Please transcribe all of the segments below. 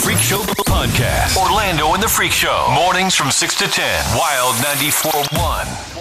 Freak Show Podcast. Orlando and the Freak Show. Mornings from 6 to 10. Wild 94.1.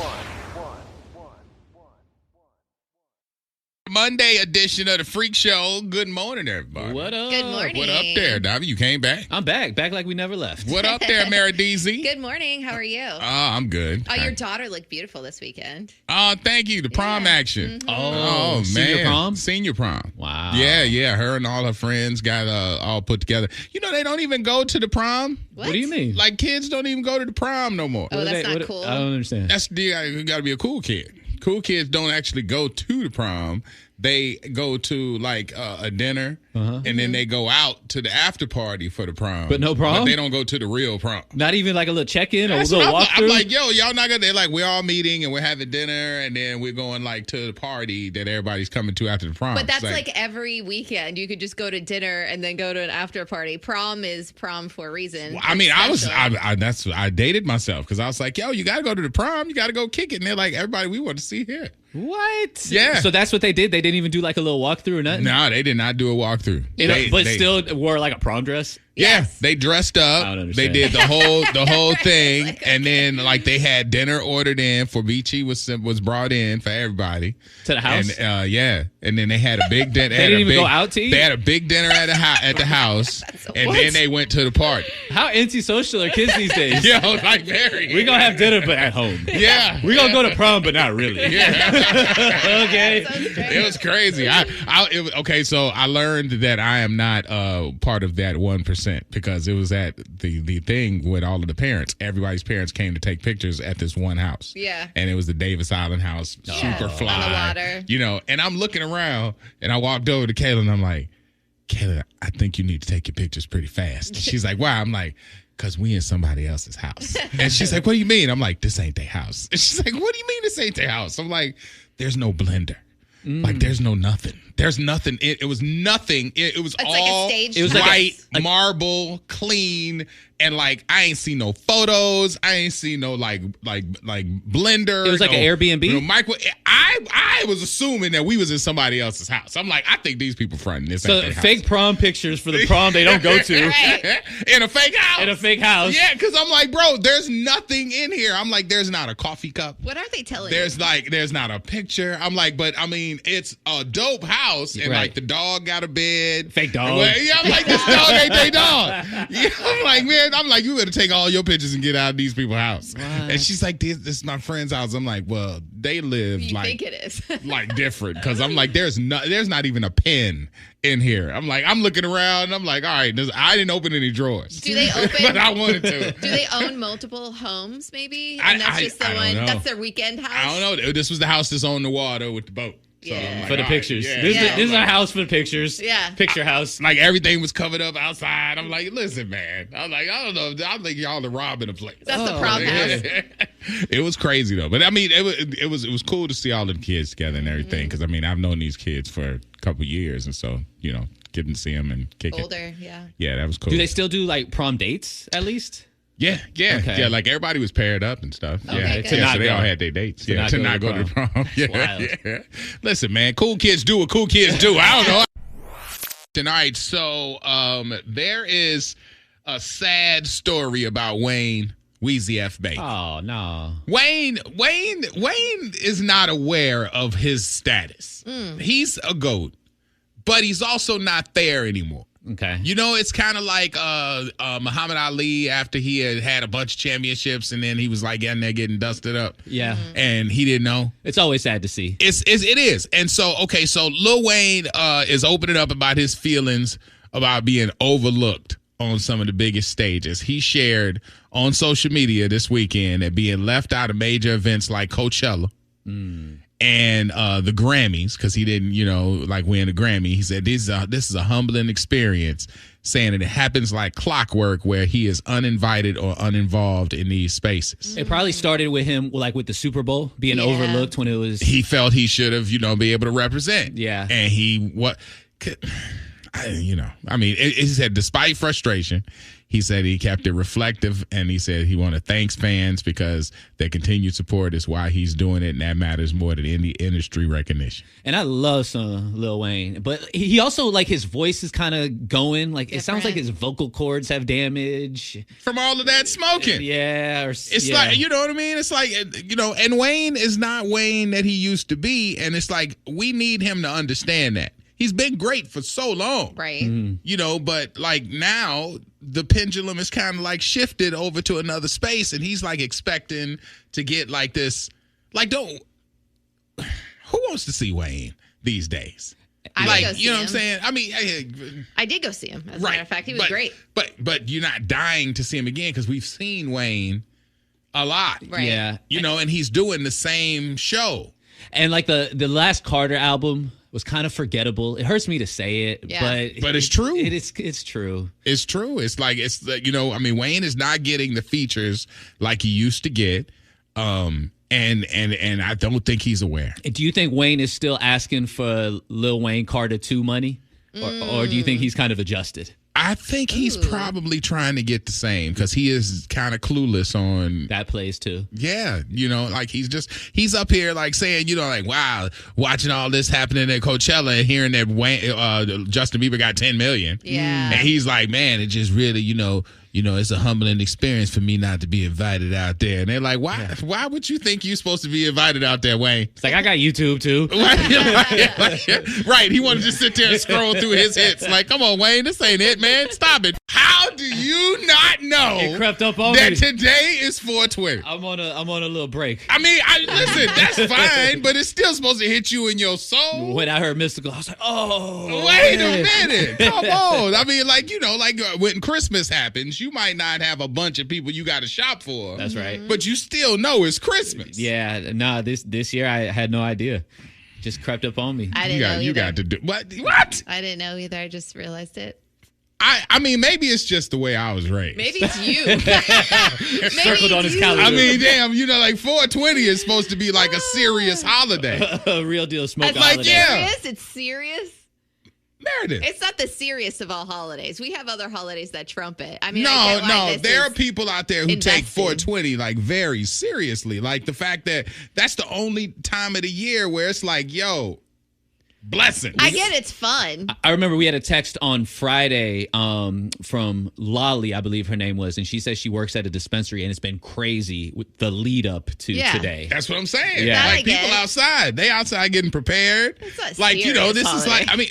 Monday edition of the Freak Show. Good morning, everybody. What up? Good morning. What up there, Davy? You came back? I'm back like we never left. What up there, Mary DZ? Good morning. How are you? I'm good. Oh, your daughter looked beautiful this weekend. Oh, thank you. The prom action. Mm-hmm. Oh, man. Senior prom? Senior prom. Wow. Yeah. Her and all her friends got all put together. You know, they don't even go to the prom. What do you mean? Like, kids don't even go to the prom no more. Oh, that's not cool. I don't understand. You got to be a cool kid. Cool kids don't actually go to the prom. They go to like a dinner, and then they go out to the after party for the prom. But no prom? But they don't go to the real prom. Not even like a little check-in or a That's little what walkthrough? I'm like, yo, y'all not gonna. They're like, we're all meeting and we're having dinner, and then we're going like to the party that everybody's coming to after the prom. But that's like every weekend. You could just go to dinner and then go to an after party. Prom is prom for a reason. Well, I mean, I dated myself because I was like, yo, you got to go to the prom. You got to go kick it. And they're like, everybody, we want to see here. What? Yeah. So that's what they did? They didn't even do like a little walkthrough or nothing? No, they did not do a walkthrough. But still wore like a prom dress? Yeah, they dressed up. I don't They understand. did the whole thing, like, and then like they had dinner ordered in for Beachy was brought in for everybody To the house. And and then they had a big dinner. They didn't even go out to eat? They had a big dinner at the house, and then they went to the party. How antisocial are kids these days? Yo, like very. We're going to have dinner, but at home. Yeah, We're going to go to prom, but not really. Yeah. Okay. It was crazy. So I learned that I am not part of that 1%. Because it was at the thing with all of the parents. Everybody's parents came to take pictures at this one house. Yeah. And it was the Davis Island house, super fly. On the water. You know, and I'm looking around, and I walked over to Kayla, and I'm like, Kayla, I think you need to take your pictures pretty fast. She's like, why? I'm like, because we in somebody else's house. And she's like, what do you mean? I'm like, this ain't their house. And she's like, what do you mean this ain't their house? I'm like, there's no blender. Like, there's no nothing. There's nothing. It was nothing. It was all like a stage. It was white, marble, clean, and like I ain't seen no photos. I ain't seen no like blender. It was like an Airbnb? No micro. I was assuming that we was in somebody else's house. I'm like, I think these people fronting this. So ain't their fake house. prom pictures for the prom they don't go to. Right. In a fake house. In a fake house. Yeah, because I'm like, bro, there's nothing in here. I'm like, there's not a coffee cup. What are they telling There's you? there's not a picture. I'm like, but I mean, it's a dope house, and Right. like the dog got a bed. Fake dog. Well, yeah, I'm like, this dog ain't their dog. Yeah, I'm like, man, you better take all your pictures and get out of these people's house. What? And she's like, this is my friend's house. I'm like, well, they live You like think it is. like different, because I'm like, there's not even a pen in here. I'm like, I'm looking around, and I'm like, all right, I didn't open any drawers. Do they open? But I wanted to. Do they own multiple homes, maybe? I And that's just the don't one. know. That's their weekend house? I don't know. This was the house that's on the water with the boat. So Yeah. I'm like, For the all right, pictures. yeah. This Yeah. is our house for the pictures. Yeah. Picture house. Like everything was covered up outside. I'm like, listen, man. I'm like, I don't know. I think y'all are robbing the place. That's the prom house. It was crazy though. But I mean, it was cool to see all of the kids together and everything. Because I mean, I've known these kids for a couple years, and so getting to see them and kick it. Older, yeah. Yeah, that was cool. Do they still do like prom dates at least? Yeah. Okay. Like everybody was paired up and stuff. Okay, Yeah, good. so not they go. all had their dates. To not go to the prom. Yeah, wild. yeah. Listen, man, cool kids do what cool kids do. I don't know. Tonight, so there is a sad story about Wayne Weezy F. Baker. Oh, no. Wayne is not aware of his status. He's a GOAT, but he's also not there anymore. Okay. It's kind of like Muhammad Ali after he had a bunch of championships, and then he was like getting there getting dusted up. Yeah. And he didn't know. It's always sad to see. It is. And so Lil Wayne is opening up about his feelings about being overlooked on some of the biggest stages. He shared on social media this weekend that being left out of major events like Coachella and the Grammys, because he didn't, win a Grammy. He said this is a humbling experience, saying that it happens like clockwork where he is uninvited or uninvolved in these spaces. It probably started with him, like with the Super Bowl, being overlooked when it was. He felt he should have, be able to represent. Yeah. And he said despite frustration, he said he kept it reflective, and he said he wanted to thank fans because their continued support is why he's doing it, and that matters more than any industry recognition. And I love some Lil Wayne, but he also, like, his voice is kind of going. Like, it sounds like his vocal cords have damage. From all of that smoking. Yeah. It's like, you know what I mean? It's like, and Wayne is not Wayne that he used to be, and it's like, we need him to understand that. He's been great for so long. Right. Mm-hmm. But like now the pendulum is kind of like shifted over to another space, and he's like expecting to get like this. Like, who wants to see Wayne these days? I did go see him. What I'm saying? I mean, I did go see him. As a matter of fact, he was great. But you're not dying to see him again because we've seen Wayne a lot. Right. Yeah. And he's doing the same show. And like the last Carter album was kind of forgettable. It hurts me to say it, but it's true. It's true. It's true. It's like Wayne is not getting the features like he used to get. And I don't think he's aware. Do you think Wayne is still asking for Lil Wayne Carter 2 money? Or do you think he's kind of adjusted? I think he's probably trying to get the same because he is kind of clueless on that plays too. Yeah, like he's up here like saying, like, wow, watching all this happening at Coachella and hearing that Justin Bieber got 10 million. Yeah, and he's like, man, it just really, it's a humbling experience for me not to be invited out there. And they're like, why? Yeah. Why would you think you're supposed to be invited out there, Wayne? It's like, I got YouTube too. Right. He wanted to just sit there and scroll through his hits. Like, come on, Wayne, this ain't it, man. Stop it. How do you not know it crept up on that me. Today is 420? I'm on a little break. I mean, listen, that's fine, but it's still supposed to hit you in your soul. When I heard Mystical, I was like, oh. Wait a minute. Come on. I mean, like, when Christmas happens, you might not have a bunch of people you got to shop for. That's right. But you still know it's Christmas. Yeah. Nah, this year I had no idea. Just crept up on me. I didn't know either. You got to do what? I didn't know either. I just realized it. I mean, maybe it's just the way I was raised. Maybe it's you. Circled on his calendar. I mean, damn, like 420 is supposed to be like a serious holiday. A real deal smoke it's holiday. Like, yeah. It's serious. Meredith. It's not the serious of all holidays. We have other holidays that trump it. I mean, no. There are people out there who take 420 like very seriously. Like the fact that that's the only time of the year where it's like, yo, blessings. I get it's fun. I remember we had a text on Friday from Lolly, I believe her name was, and she says she works at a dispensary, and it's been crazy with the lead up to today. That's what I'm saying. Yeah. Like people outside, they outside getting prepared. Like, this holiday. Is like, I mean.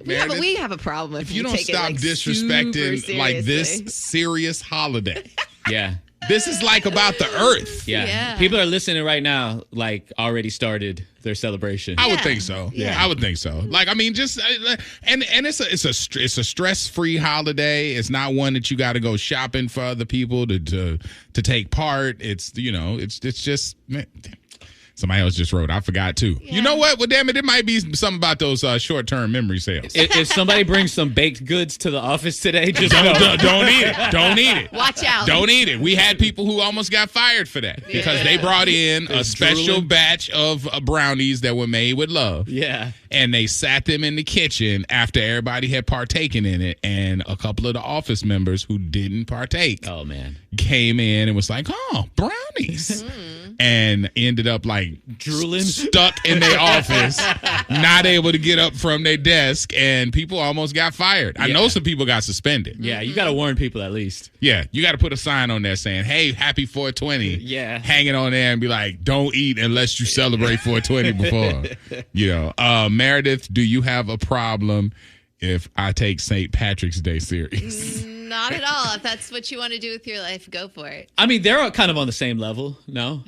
Meredith, we have a problem if you don't stop disrespecting like this serious holiday. Yeah. This is like about the earth. Yeah. People are listening right now, like already started their celebration. I would think so. Yeah. I would think so. Like, I mean, just and it's a stress-free holiday. It's not one that you got to go shopping for other people to take part. It's it's just. Man, somebody else just wrote. I forgot too. Yeah. You know what? Well, damn it, it might be something about those short-term memory sales. If somebody brings some baked goods to the office today, just don't eat it. Don't eat it. Watch out. Don't eat it. We had people who almost got fired for that because they brought in a special batch of brownies that were made with love. Yeah. And they sat them in the kitchen after everybody had partaken in it, and a couple of the office members who didn't partake, came in and was like, "Oh, brownies." And ended up like drooling, stuck in their office, not able to get up from their desk, and people almost got fired. I know some people got suspended. Yeah, you got to warn people at least. Yeah, you got to put a sign on there saying, "Hey, happy 420." Yeah, hang it on there and be like, "Don't eat unless you celebrate 420 before." Meredith, do you have a problem if I take St. Patrick's Day serious? Not at all. If that's what you want to do with your life, go for it. I mean, they're kind of on the same level, no?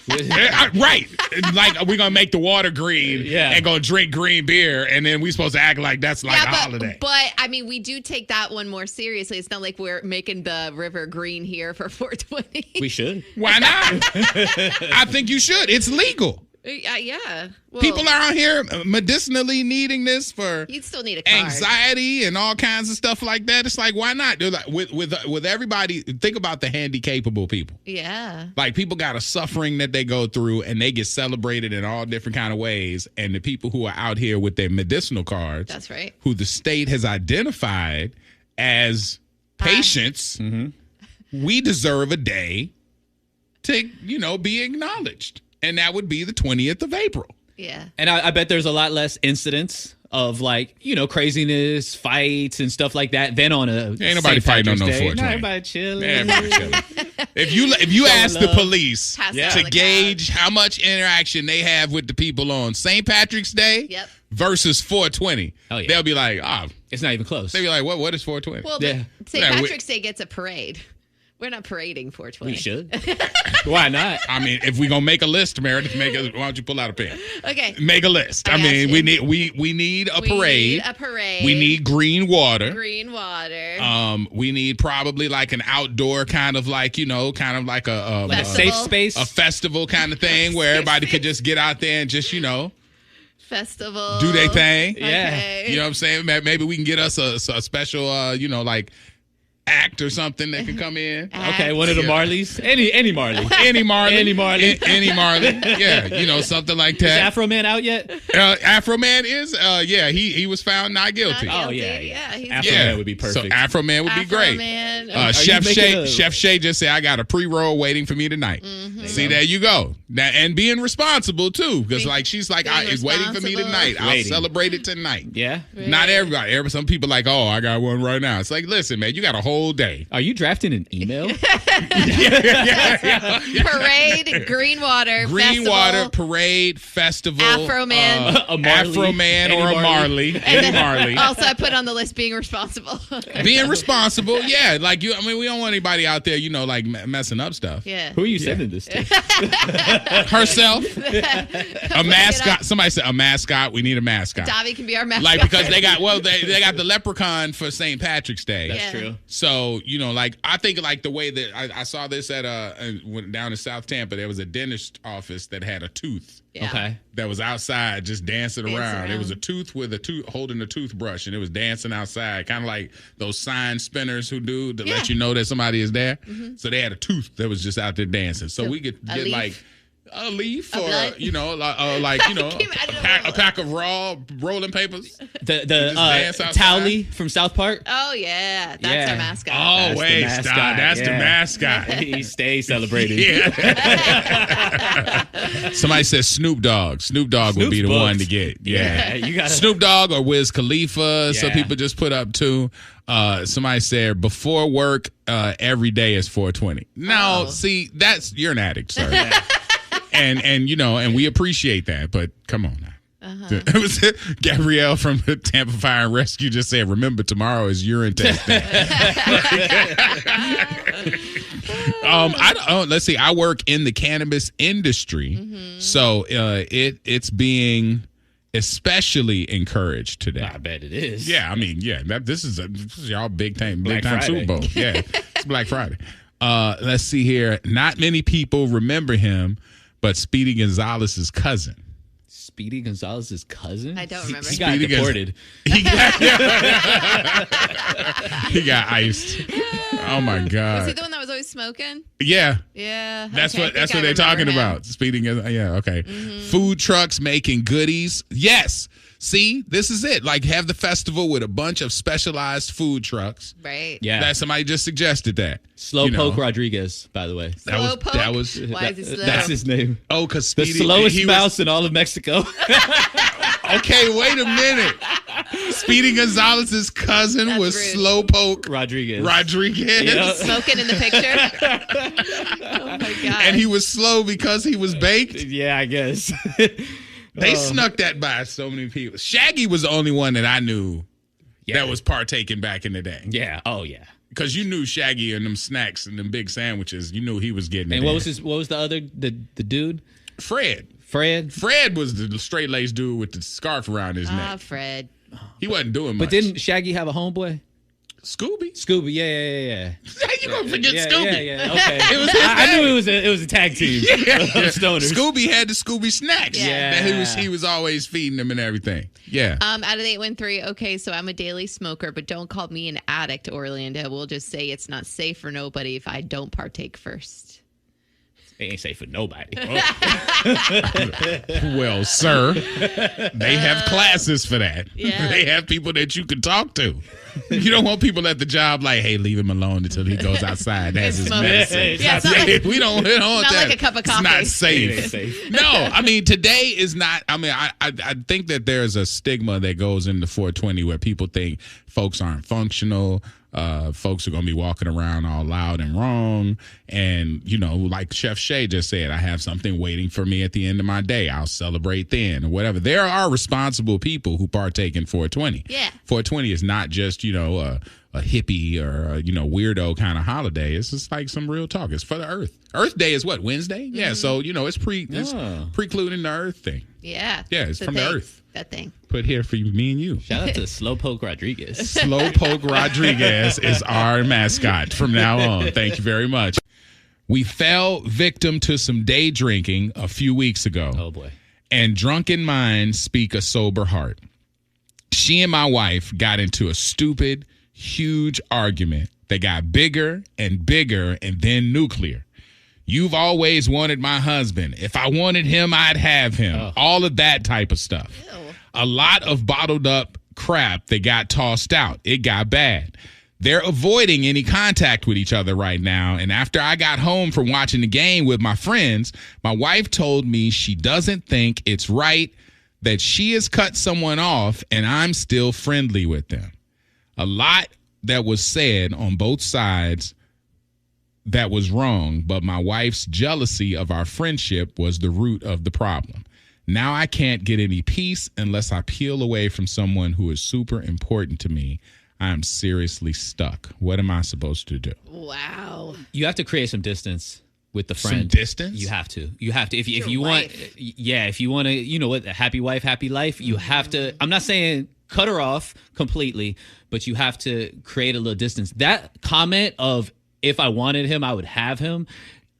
Right. Like, we're going to make the water green and go drink green beer, and then we're supposed to act like that's like a holiday. But, I mean, we do take that one more seriously. It's not like we're making the river green here for 420. We should. Why not? I think you should. It's legal. Yeah. Well, People are out here medicinally needing this for you'd still need a card. anxiety and all kinds of stuff like that. It's like, why not? They're like, with everybody, think about the handy-capable people. Yeah. Like, people got a suffering that they go through, and they get celebrated in all different kind of ways. And the people who are out here with their medicinal cards, That's right. who the state has identified as patients, we deserve a day to, be acknowledged. And that would be the 20th of April. Yeah. And I bet there's a lot less incidents of craziness, fights, and stuff like that than on a Ain't nobody fighting on no 420. Everybody chilling. Everybody chilling. If you ask the police to the gauge how much interaction they have with the people on St. Patrick's Day versus 420, they'll be like, it's not even close. They'll be like, what is 420? Well, St. Patrick's Day gets a parade. We're not parading 420. We should. Why not? I mean, if we're gonna make a list, Meredith, why don't you pull out a pen? Okay. Make a list. I mean, we need a parade. Need a parade. We need green water. Green water. We need probably like an outdoor kind of like a safe space, a festival kind of thing where everybody could just get out there and just festival, do their thing. Yeah. Okay. You know what I'm saying? Maybe we can get us a special like act or something that can come in. Okay, one of the Marleys. Any Marley. Any Marley. Any Marley. Any Marley. Yeah, something like Is that. Afro Man out yet? Afro Man is, he was found not guilty. Oh, yeah. He's Afro Man would be perfect. So Afro Man would be great. Chef Shay just said, I got a pre-roll waiting for me tonight. Mm-hmm. See, there you go. Now, and being responsible, too, because she's like, it's waiting for me tonight. I'll celebrate it tonight. Yeah. Right. Not everybody. Some people like, I got one right now. It's like, listen, man, you got a whole day. Are you drafting an email? Parade, green water, parade, festival, Afro Man, a Marley, Afro Man or a Marley, any Marley. Also, I put on the list being responsible. Being responsible, yeah. Like we don't want anybody out there, like messing up stuff. Yeah. Who are you sending this to? Herself, a mascot. Somebody said a mascot. We need a mascot. Davy can be our mascot. Like because they got the leprechaun for St. Patrick's Day. That's true. So I think the way that I saw this at down in South Tampa, there was a dentist office that had a tooth. Yeah. Okay. That was outside just dancing around. It was a tooth with holding a toothbrush, and it was dancing outside, kind of like those sign spinners who do to let you know that somebody is there. Mm-hmm. So they had a tooth that was just out there dancing. So we could get like a leaf, or a pack of raw rolling papers. The Towley from South Park. Oh yeah, that's our mascot. Oh wait, that's the mascot. He stays celebrating. Yeah. Somebody says Snoop Dogg. Snoop Dogg would be the one to get. Yeah, you got Snoop Dogg or Wiz Khalifa. Yeah. Some people just put up too. Somebody said before work every day is 420. No, see, you're an addict, sir. And we appreciate that, but come on now. It was Gabrielle from the Tampa Fire and Rescue just said, remember tomorrow is urine test day. Let's see. I work in the cannabis industry, so it's being especially encouraged today. I bet it is. Yeah, I mean, this is y'all big time Super Bowl. Yeah, it's Black Friday. Let's see here. Not many people remember him, but Speedy Gonzalez's cousin. Speedy Gonzalez's cousin? I don't remember. He got deported. He got iced. Oh my God. Was he the one that was always smoking? Yeah. Yeah. That's what they're talking about. Speedy Gonzalez. Yeah, okay. Food trucks making goodies. Yes. See, this is it. Like, have the festival with a bunch of specialized food trucks. Right. Yeah. That somebody just suggested that. Slowpoke Rodriguez, by the way. Slowpoke? Why is he slow? That's his name. Oh, because the slowest mouse in all of Mexico. Okay, wait a minute. Speedy Gonzalez's cousin was rude. Slowpoke Rodriguez. Yep. Smoking in the picture. Oh my God. And he was slow because he was baked? Yeah, I guess. They snuck that by so many people. Shaggy was the only one that I knew that was partaking back in the day. Yeah. Oh, yeah. Because you knew Shaggy and them snacks and them big sandwiches. You knew he was getting it. And what was the other the dude? Fred. Fred was the straight-laced dude with the scarf around his neck. Fred. He wasn't doing much. But didn't Shaggy have a homeboy? Scooby, yeah. How you gonna forget Scooby? Yeah. Okay, I knew it was a tag team. Stoners. Scooby had the Scooby snacks. Yeah. That he was always feeding them and everything. Yeah. Out of the 813, okay, so I'm a daily smoker, but don't call me an addict, Orlando. We'll just say it's not safe for nobody if I don't partake first. It ain't safe for nobody. Well, sir, they have classes for that. Yeah. They have people that you can talk to. You don't want people at the job like, hey, leave him alone until he goes outside. That's his medicine. Yeah, it's not like, we don't want that. like a cup of coffee. It's not safe. No, I mean, today is not. I mean, I think that there's a stigma that goes into 420 where people think folks aren't functional. Folks are going to be walking around all loud and wrong. And, you know, like Chef Shay just said, I have something waiting for me at the end of my day. I'll celebrate then or whatever. There are responsible people who partake in 420. Yeah. 420 is not just, you know, a hippie or, weirdo kind of holiday. It's just like some real talk. It's for the earth. Earth Day is what, Wednesday? Mm-hmm. Yeah, so, it's precluding the earth thing. Yeah. Yeah, it's from the earth. That thing. Put here for me and you. Shout out to Slowpoke Rodriguez. Slowpoke Rodriguez is our mascot from now on. Thank you very much. We fell victim to some day drinking a few weeks ago. Oh, boy. And drunken minds speak a sober heart. She and my wife got into a stupid, huge argument that got bigger and bigger and then nuclear. You've always wanted my husband. If I wanted him, I'd have him. Oh. All of that type of stuff. Ew. A lot of bottled up crap that got tossed out. It got bad. They're avoiding any contact with each other right now. And after I got home from watching the game with my friends, my wife told me she doesn't think it's right that she has cut someone off and I'm still friendly with them. A lot that was said on both sides that was wrong, but my wife's jealousy of our friendship was the root of the problem. Now I can't get any peace unless I peel away from someone who is super important to me. I'm seriously stuck. What am I supposed to do? Wow. You have to create some distance with the friend. Some distance? You have to. If you want, if you want to, a happy wife, happy life, you have to. I'm not saying cut her off completely, but you have to create a little distance. That comment of, if I wanted him, I would have him.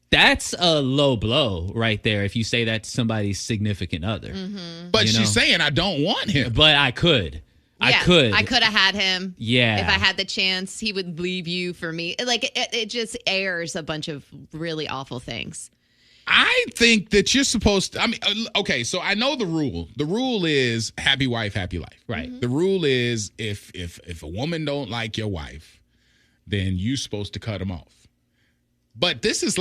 That's a low blow right there if you say that to somebody's significant other. Mm-hmm. But she's saying, I don't want him. But I could. Yeah, I could have had him. Yeah. If I had the chance, he would leave you for me. Like, it just airs a bunch of really awful things. I think that you're supposed to, okay, so I know the rule. The rule is happy wife, happy life. Right. Mm-hmm. The rule is if a woman don't like your wife, then you're supposed to cut them off. But this is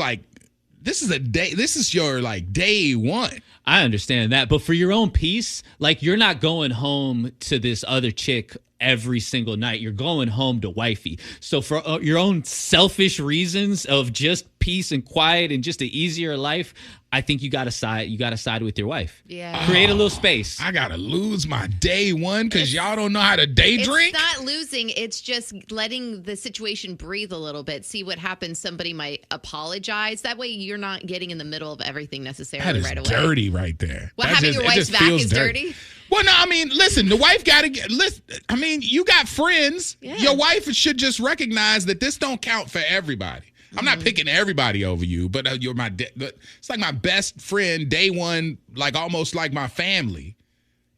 your day one. I understand that. But for your own peace, like, you're not going home to this other chick every single night. You're going home to wifey. So for your own selfish reasons of just peace and quiet and just an easier life, I think you got to side with your wife. Yeah. Create a little space. I got to lose my day one because y'all don't know how to day drink? It's not losing. It's just letting the situation breathe a little bit. See what happens. Somebody might apologize. That way you're not getting in the middle of everything necessarily right away. That is dirty right there. What, having your wife's back is dirty? Well, no, I mean, listen, the wife got to get, listen, I mean, you got friends. Yeah. Your wife should just recognize that this don't count for everybody. I'm not picking everybody over you, but you're it's like my best friend, day one, like almost like my family.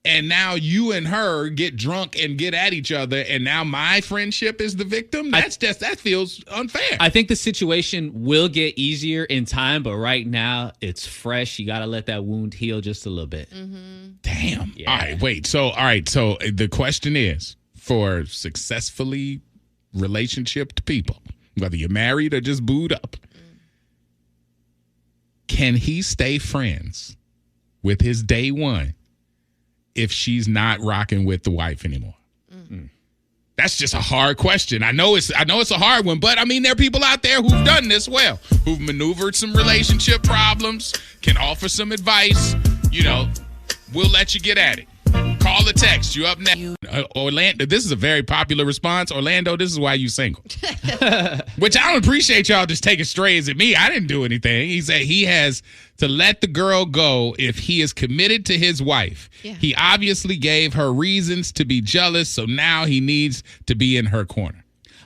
And now you and her get drunk and get at each other, and now my friendship is the victim? That feels unfair. I think the situation will get easier in time, but right now it's fresh. You got to let that wound heal just a little bit. Mm-hmm. Damn. Yeah. All right, wait. So the question is, for successfully relationship people, whether you're married or just booed up, can he stay friends with his day one if she's not rocking with the wife anymore? Mm. That's just a hard question. I know it's a hard one, but I mean, there are people out there who've done this well, who've maneuvered some relationship problems, can offer some advice. We'll let you get at it. Call or text. You up next. Orlando, this is a very popular response. Orlando, this is why you single. Which I don't appreciate y'all just taking strays at me. I didn't do anything. He said he has to let the girl go if he is committed to his wife. Yeah. He obviously gave her reasons to be jealous, so now he needs to be in her corner.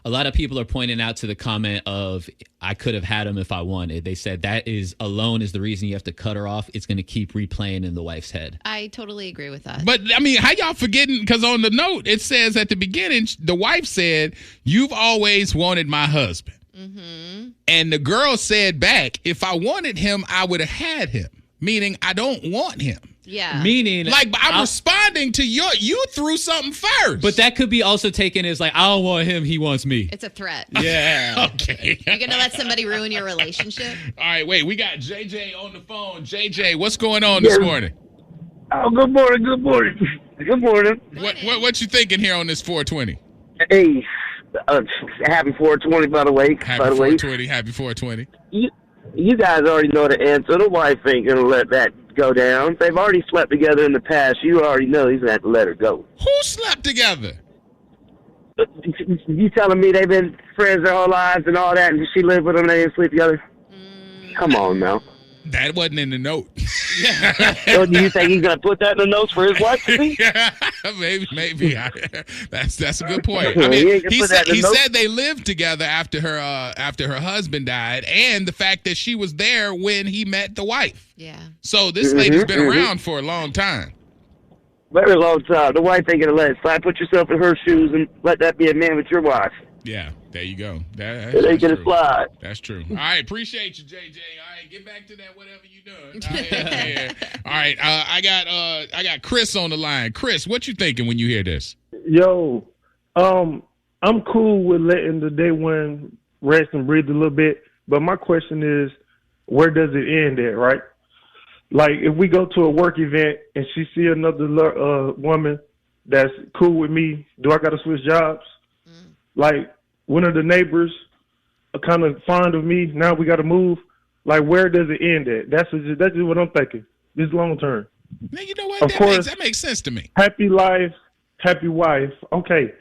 A lot of people are pointing out to the comment of, I could have had him if I wanted. They said that is alone is the reason you have to cut her off. It's going to keep replaying in the wife's head. I totally agree with that. But, I mean, how y'all forgetting? Because on the note, it says at the beginning, the wife said, "You've always wanted my husband." Mm-hmm. And the girl said back, "If I wanted him, I would have had him." Meaning, I don't want him. Yeah. Meaning, like, I'm responding to you threw something first. But that could be also taken as like, I don't want him, he wants me. It's a threat. Yeah. Okay. You're going to let somebody ruin your relationship? All right, wait. We got JJ on the phone. JJ, what's going on this morning? Oh, good morning. Good morning. Good morning. What you thinking here on this 420? Hey, happy 420, by the way. Happy 420. Happy 420. You guys already know the answer. The wife ain't going to let that go down. They've already slept together in the past. You already know he's going to have to let her go. Who slept together? You telling me they've been friends their whole lives and all that, and she lived with them and they didn't sleep together? Come on now. That wasn't in the note. So do you think he's going to put that in the notes for his wife to see? Yeah, maybe. That's a good point. I mean, he said they lived together after her husband died, and the fact that she was there when he met the wife. Yeah. So this lady's been around for a long time. Very long time. The wife ain't going to let it slide. Put yourself in her shoes and let that be a man with your wife. Yeah, there you go. That's it ain't going to slide. That's true. All right, appreciate you, JJ. All right, get back to that whatever you doing. All right, I got Chris on the line. Chris, what you thinking when you hear this? Yo, I'm cool with letting the day one rest and breathe a little bit, but my question is, where does it end at, right? Like, if we go to a work event and she see another woman that's cool with me, do I got to switch jobs? Like, one of the neighbors are kind of fond of me. Now we got to move. Like, where does it end at? That's just what I'm thinking. This long term. Man, you know what? That makes sense to me. Happy life, happy wife. Okay,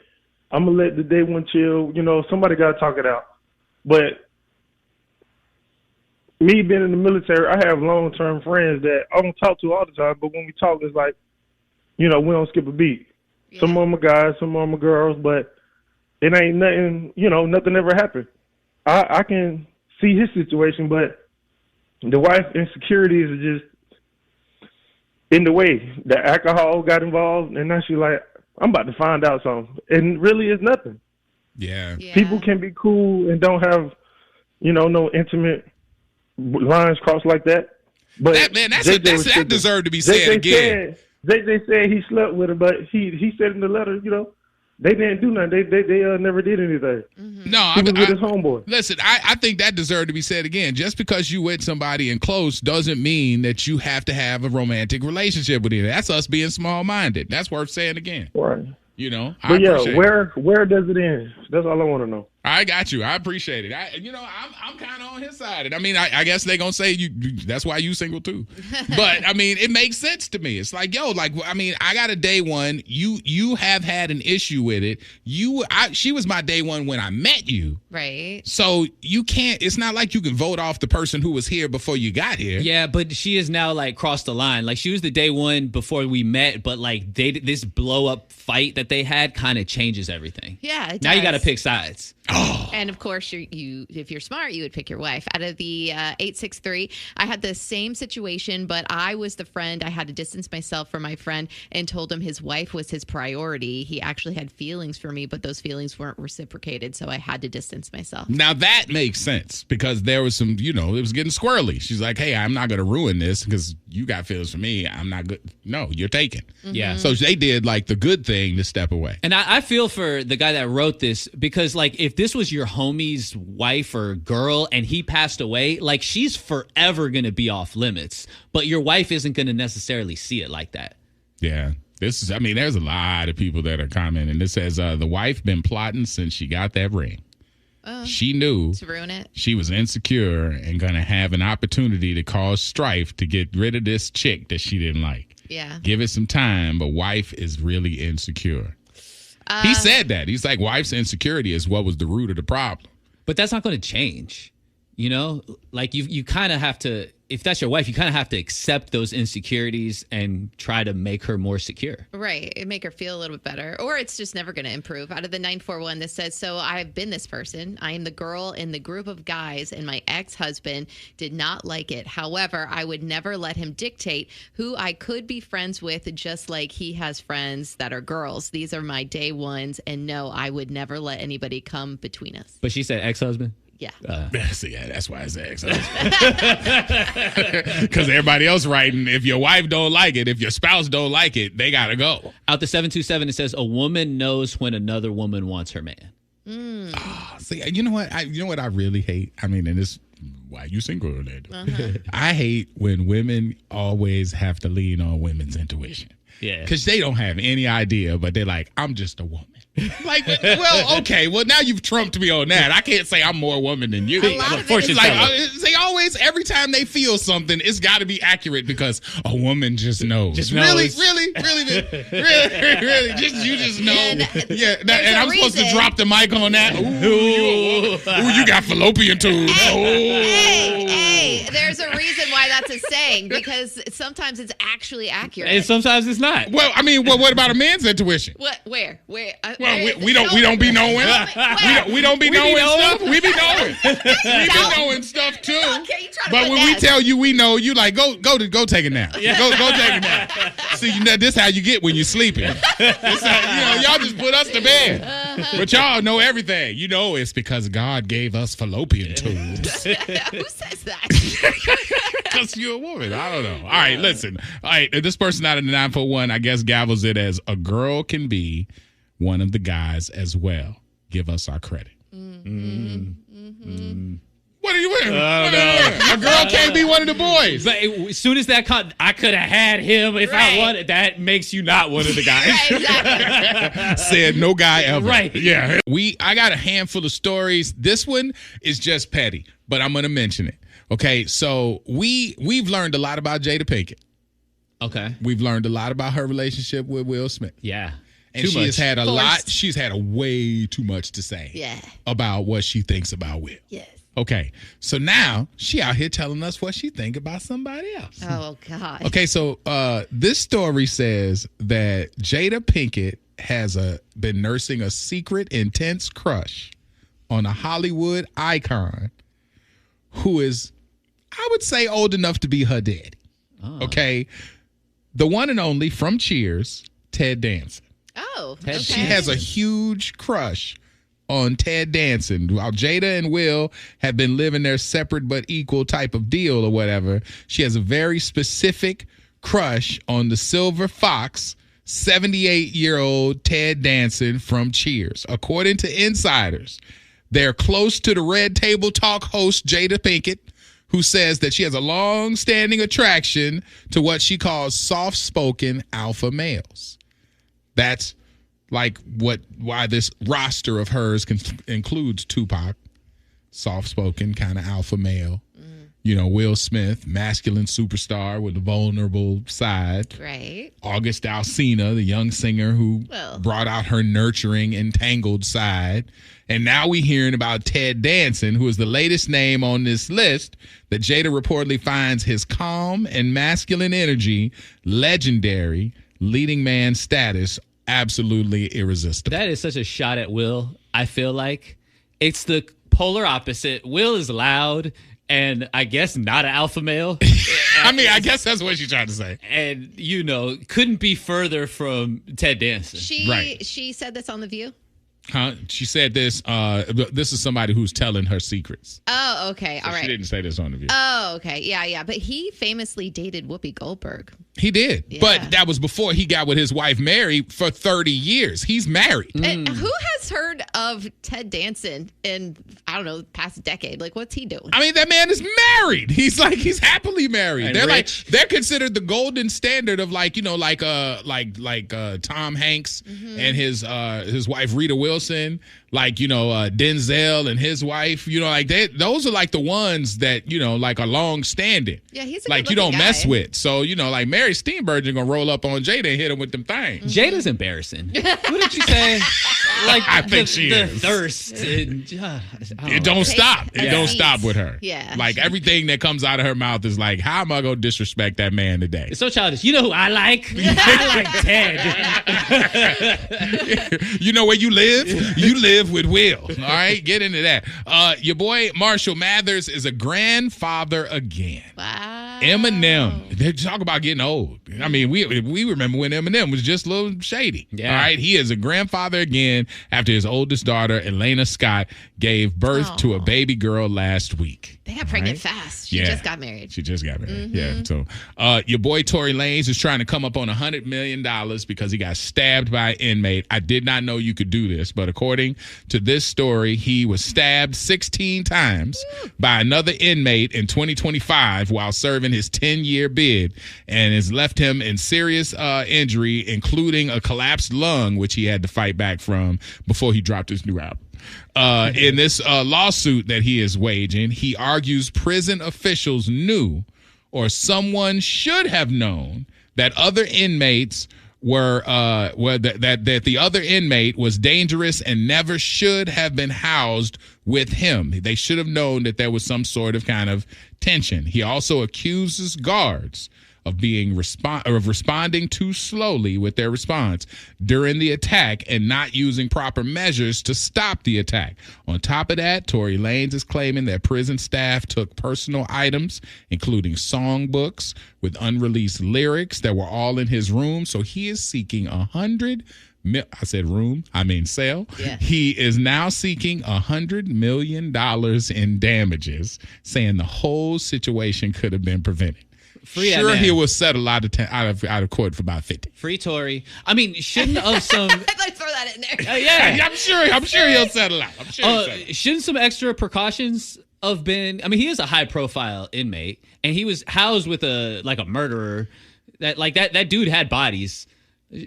I'm going to let the day one chill. You know, somebody got to talk it out. But me being in the military, I have long-term friends that I don't talk to all the time, but when we talk, it's like, you know, we don't skip a beat. Yeah. Some of them are guys, some of them are girls, but it ain't nothing, you know, nothing ever happened. I can see his situation, but the wife insecurities are just in the way. The alcohol got involved, and now she's like, I'm about to find out something. And really it's nothing. Yeah. People can be cool and don't have, you know, no intimate lines crossed like that. But that deserved to be said again. JJ said he slept with her, but he said in the letter, you know, they didn't do nothing. They never did anything. Mm-hmm. No, he was with his homeboy. Listen, I think that deserved to be said again. Just because you with somebody and close doesn't mean that you have to have a romantic relationship with him. That's us being small-minded. That's worth saying again. Right. You know, but where does it end? That's all I want to know. I got you. I appreciate it. I'm kind of on his side. And I mean, I guess they're going to say that's why you single too. But I mean, it makes sense to me. It's like, yo, like, I mean, I got a day one. You have had an issue with it. She was my day one when I met you. Right. So you can't, it's not like you can vote off the person who was here before you got here. Yeah, but she is now like crossed the line. Like she was the day one before we met, but like this blow up fight that they had kind of changes everything. Yeah, it now does. You got to pick sides. Oh. And of course, if you're smart, you would pick your wife. Out of the 863, I had the same situation, but I was the friend. I had to distance myself from my friend and told him his wife was his priority. He actually had feelings for me, but those feelings weren't reciprocated, so I had to distance myself. Now that makes sense because there was some, you know, it was getting squirrely. She's like, hey, I'm not going to ruin this because you got feelings for me. I'm not good. No, you're taken. Mm-hmm. Yeah. So they did like the good thing to step away. And I feel for the guy that wrote this because like if this was your homie's wife or girl and he passed away, like she's forever going to be off limits, but your wife isn't going to necessarily see it like that. Yeah. There's a lot of people that are commenting. It says the wife been plotting since she got that ring. She knew to ruin it. She was insecure and going to have an opportunity to cause strife to get rid of this chick that she didn't like. Yeah. Give it some time, but wife is really insecure. He said that. He's like, wife's insecurity is what was the root of the problem. But that's not going to change. You know, like you kind of have to if that's your wife, you kind of have to accept those insecurities and try to make her more secure. Right. It make her feel a little bit better. Or it's just never going to improve. Out of the 941 that says, so I've been this person. I am the girl in the group of guys, and my ex-husband did not like it. However, I would never let him dictate who I could be friends with, just like he has friends that are girls. These are my day ones, and no, I would never let anybody come between us. But she said ex-husband? Yeah. See, yeah, that's why it's ex. Because everybody else writing, if your wife don't like it, if your spouse don't like it, they got to go. Out the 727, it says, a woman knows when another woman wants her man. See, you know what? You know what I really hate? I mean, and this why you single, Orlando. I hate when women always have to lean on women's intuition. Yeah. Because they don't have any idea, but they're like, I'm just a woman. Like, well, okay. Well, now you've trumped me on that. I can't say I'm more woman than you. A lot of it is like, they always, every time they feel something, it's got to be accurate because a woman just knows. Really? Just you just know. And I'm supposed to drop the mic on that. Ooh, you got fallopian tubes. Hey, there's a reason why that's a saying, because sometimes it's actually accurate. And sometimes it's not. Well, I mean, what about a man's intuition? What? Where? Well, we don't be knowing. We don't be knowing stuff. We be knowing. We be knowing stuff too. Okay, but when we tell you we know, you like go take a nap. Yeah. Go take a nap. See, this how you get when you're sleeping. This how, y'all just put us to bed. But y'all know everything. You know it's because God gave us fallopian tubes. Who says that? Because you're a woman. I don't know. All right, listen. All right, this person out of the 941, I guess, gavels it as a girl can be one of the guys as well. Give us our credit. What are you wearing? A girl can't be one of the boys. But as soon as that I could have had him if I wanted. That makes you not one of the guys. Right, exactly. Said no guy ever. Right. Yeah. I got a handful of stories. This one is just petty, but I'm going to mention it. Okay. So we've learned a lot about Jada Pinkett. Okay. We've learned a lot about her relationship with Will Smith. Yeah. And she has had a lot. She's had way too much to say about what she thinks about Will. Yes. Okay. So now she out here telling us what she think about somebody else. Oh, God. Okay. So this story says that Jada Pinkett has been nursing a secret, intense crush on a Hollywood icon who is, I would say, old enough to be her daddy. Oh. Okay. The one and only from Cheers, Ted Danson. Oh, okay. She has a huge crush on Ted Danson. While Jada and Will have been living their separate but equal type of deal or whatever, she has a very specific crush on the Silver Fox, 78-year-old Ted Danson from Cheers. According to insiders, they're close to the Red Table Talk host Jada Pinkett, who says that she has a long-standing attraction to what she calls soft-spoken alpha males. That's like why this roster of hers includes Tupac, soft-spoken kind of alpha male. You know, Will Smith, masculine superstar with a vulnerable side. Right. August Alsina, the young singer who brought out her nurturing, entangled side. And now we're hearing about Ted Danson, who is the latest name on this list that Jada reportedly finds his calm and masculine energy legendary, leading man status absolutely irresistible. That is such a shot at Will, I feel like. It's the polar opposite. Will is loud and I guess not an alpha male. I mean, I guess that's what she's trying to say. And, you know, couldn't be further from Ted Danson. She said this on The View? Huh? She said this. This is somebody who's telling her secrets. Oh, okay. All right. She didn't say this on The View. Oh, okay. Yeah. But he famously dated Whoopi Goldberg. He did. Yeah. But that was before he got with his wife, Mary, for 30 years. He's married. And who has heard of Ted Danson in, I don't know, the past decade? Like, what's he doing? I mean, that man is married. He's happily married. And they're rich. they're considered the golden standard of like Tom Hanks and his wife Rita Wilson, Denzel and his wife, those are like the ones that, are long standing. Yeah, he's a like you don't guy. mess with. So, Mary Steenburgen gonna roll up on Jada and hit him with them things. Jada's embarrassing. What did you say? I think she the is. thirst. It don't stop. It don't stop with her. Yeah. Like everything that comes out of her mouth is like, how am I gonna disrespect that man today? It's so childish. You know who I like? I like Ted. You know where you live? You live with Will. All right, get into that. Your boy Marshall Mathers is a grandfather again. Wow. Eminem. They talk about getting old. I mean, we remember when Eminem was just a little shady. Yeah. All right, he is a grandfather again after his oldest daughter, Elena Scott, gave birth to a baby girl last week. They got pregnant fast. She just got married. She just got married. Yeah. So your boy Tory Lanez is trying to come up on $100 million because he got stabbed by an inmate. I did not know you could do this, but according to this story, he was stabbed 16 times by another inmate in 2025 while serving his 10-year bid, and has left him in serious injury, including a collapsed lung, which he had to fight back from before he dropped his new album. In this lawsuit that he is waging, he argues prison officials knew, or someone should have known, that other inmates that the other inmate was dangerous and never should have been housed with him. They should have known that there was some sort of kind of tension. He also accuses guards of being responding too slowly with their response during the attack and not using proper measures to stop the attack. On top of that, Tory Lanez is claiming that prison staff took personal items, including songbooks with unreleased lyrics that were all in his room. So he is seeking I said room, I mean cell. Yeah. He is now seeking $100 million in damages, saying the whole situation could have been prevented. Sure, he will settle out of court for about 50. Free Tory. I mean, shouldn't of some? I'd throw that in there. Yeah, I'm sure he'll settle out. Shouldn't some extra precautions have been? I mean, he is a high-profile inmate, and he was housed with a murderer. That dude had bodies.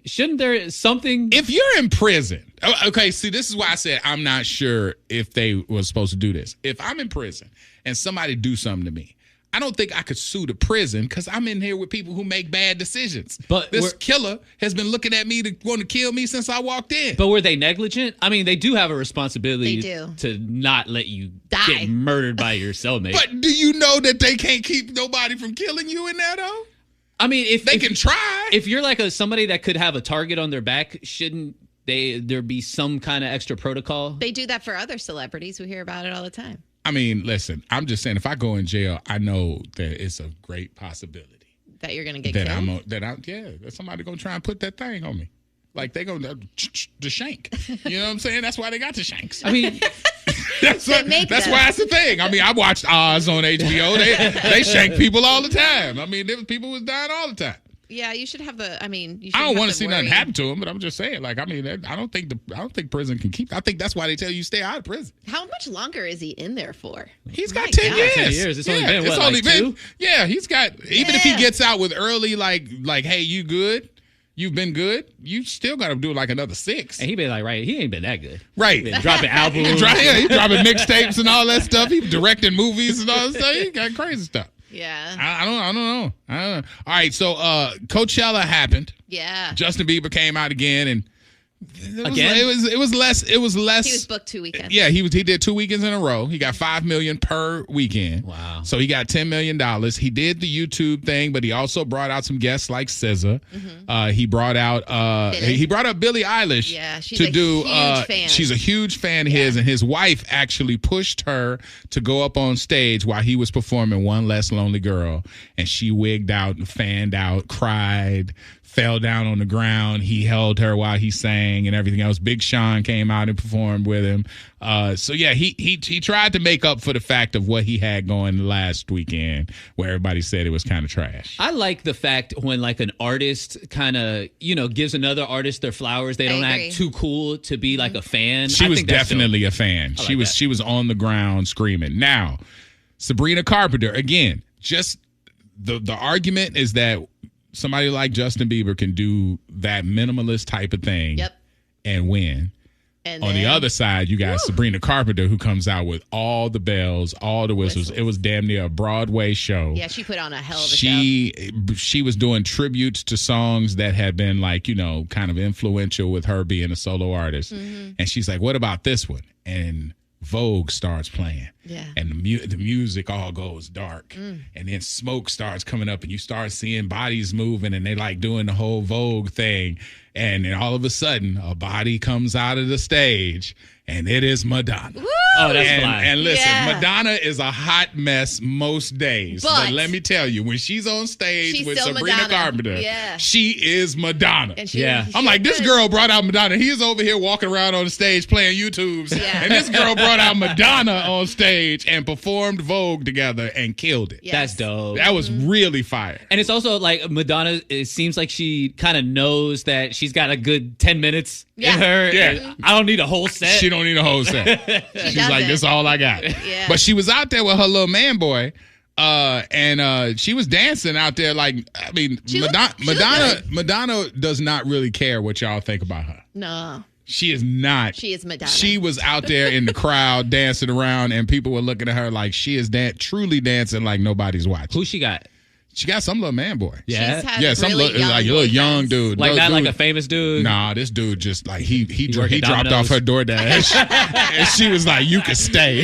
Shouldn't there something? If you're in prison, okay. See, this is why I said I'm not sure if they were supposed to do this. If I'm in prison and somebody do something to me, I don't think I could sue the prison because I'm in here with people who make bad decisions. But this killer has been looking at me to want to kill me since I walked in. But were they negligent? I mean, they do have a responsibility to not let you get murdered by your cellmate. But do you know that they can't keep nobody from killing you in there, though? I mean, if they can try. If you're like somebody that could have a target on their back, shouldn't there be some kind of extra protocol? They do that for other celebrities. We hear about it all the time. I mean, listen, I'm just saying, if I go in jail, I know that it's a great possibility that you're going to get killed. That somebody going to try and put that thing on me. Like they going to the shank. You know what I'm saying? That's why they got the shanks. I mean, that's why it's the thing. I mean, I watched Oz on HBO. They shank people all the time. I mean, people was dying all the time. Yeah, you should have I don't want to see nothing happen to him, but I'm just saying, I don't think prison can keep. I think that's why they tell you stay out of prison. How much longer is he in there for? He's got 10 years. 10 years. It's only been 2? Yeah, he's got. Even if he gets out with early, like, hey, you good? You've been good. You still got to do another 6. And he been he ain't been that good. Right. He been dropping albums. He's dropping mixtapes and all that stuff. He's directing movies and all that stuff. He got crazy stuff. Yeah. I don't know. All right, so Coachella happened. Yeah. Justin Bieber came out again, and it was less. He was booked 2 weekends. Yeah, he did 2 weekends in a row. He got $5 million per weekend. Wow. So he got $10 million. He did the YouTube thing, but he also brought out some guests like SZA. Mm-hmm. He brought out Billie Eilish. Yeah, she's a huge fan. She's a huge fan of his, and his wife actually pushed her to go up on stage while he was performing One Less Lonely Girl, and she wigged out and fanned out, cried, fell down on the ground. He held her while he sang and everything else. Big Sean came out and performed with him. So yeah, he tried to make up for the fact of what he had going last weekend, where everybody said it was kind of trash. I like the fact when an artist kind of gives another artist their flowers. They don't act too cool to be like a fan. She was definitely a fan. She was on the ground screaming. Now, Sabrina Carpenter again. Just the argument is that somebody like Justin Bieber can do that minimalist type of thing and win. And on the other side, you got Sabrina Carpenter, who comes out with all the bells, all the whistles. It was damn near a Broadway show. Yeah, she put on a hell of a show. She was doing tributes to songs that had been like, kind of influential with her being a solo artist. Mm-hmm. And she's like, what about this one? And Vogue starts playing. Yeah. And the music all goes dark. And then smoke starts coming up and you start seeing bodies moving and they like doing the whole Vogue thing. And then all of a sudden, a body comes out of the stage, and it is Madonna. Woo! Oh, that's fine. And listen, Madonna is a hot mess most days. But let me tell you, when she's on stage with Sabrina Carpenter, she is Madonna. And I'm like, this girl brought out Madonna. He's over here walking around on the stage playing YouTubes. Yeah. And this girl brought out Madonna on stage and performed Vogue together and killed it. Yes. That's dope. That was really fire. And it's also like Madonna, it seems like she kind of knows that she's got a good 10 minutes in her. Yeah. I don't need a whole set. She don't need a whole set. She's like, this is all I got. Yeah. But she was out there with her little man boy, and she was dancing out there like, I mean, Madonna does not really care what y'all think about her. No. She is not. She is Madonna. She was out there in the crowd dancing around, and people were looking at her like she is truly dancing like nobody's watching. Who she got? She got some little man boy. Yeah. Some little young dude. Like not like a famous dude. Nah, this dude just like he dropped off her DoorDash, and she was like, "You can stay.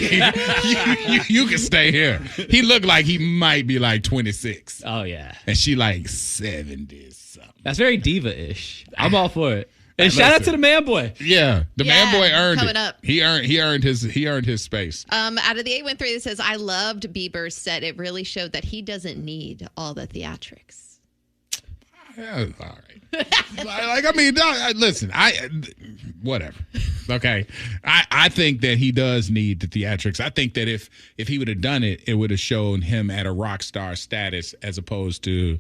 you can stay here." He looked like he might be like 26. Oh yeah. And she like 70 something. That's very diva-ish. I'm all for it. And shout out to the man boy. Yeah, the man boy earned coming it. Up. He earned his space. Out of the 813 that says, I loved Bieber's set. It really showed that he doesn't need all the theatrics. Yeah, all right. Listen, whatever. Okay, I think that he does need the theatrics. I think that if he would have done it, it would have shown him at a rock star status as opposed to